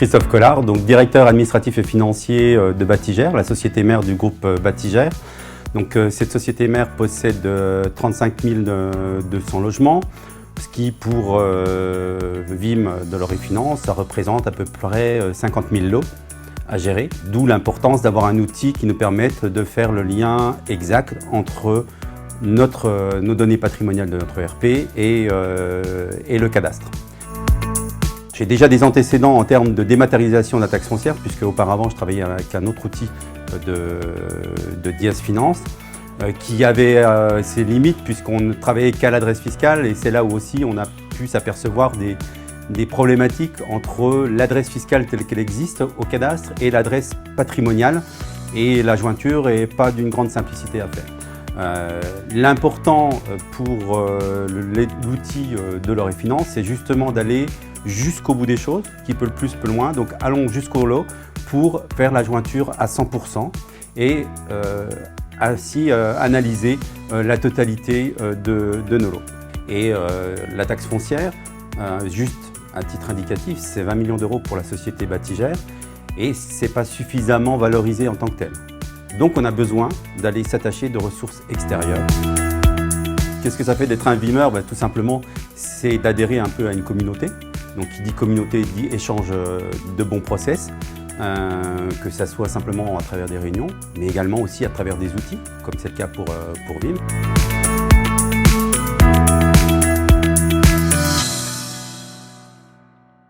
Christophe Collard, donc directeur administratif et financier de Batigère, la société mère du groupe Batigère. Donc, cette société mère possède 35 200 logements, ce qui pour VIM de Lorry-Finance, ça représente à peu près 50 000 lots à gérer, d'où l'importance d'avoir un outil qui nous permette de faire le lien exact entre nos données patrimoniales de notre ERP et le cadastre. J'ai déjà des antécédents en termes de dématérialisation de la taxe foncière, puisque auparavant je travaillais avec un autre outil de Dias Finance, qui avait ses limites puisqu'on ne travaillait qu'à l'adresse fiscale, et c'est là où aussi on a pu s'apercevoir des problématiques entre l'adresse fiscale telle qu'elle existe au cadastre et l'adresse patrimoniale, et la jointure n'est pas d'une grande simplicité à faire. L'important pour l'outil de Lorry-Finance, c'est justement d'aller jusqu'au bout des choses, qui peut le plus, peut le moins. Donc allons jusqu'au lot pour faire la jointure à 100% et ainsi analyser la totalité de nos lots. Et la taxe foncière, juste à titre indicatif, c'est 20 millions d'euros pour la société Batigère et ce n'est pas suffisamment valorisé en tant que tel. Donc on a besoin d'aller s'attacher de ressources extérieures. Qu'est-ce que ça fait d'être un VIMeur? Tout simplement, c'est d'adhérer un peu à une communauté. Donc qui dit communauté dit échange de bons process, que ça soit simplement à travers des réunions, mais également aussi à travers des outils, comme c'est le cas pour VIM.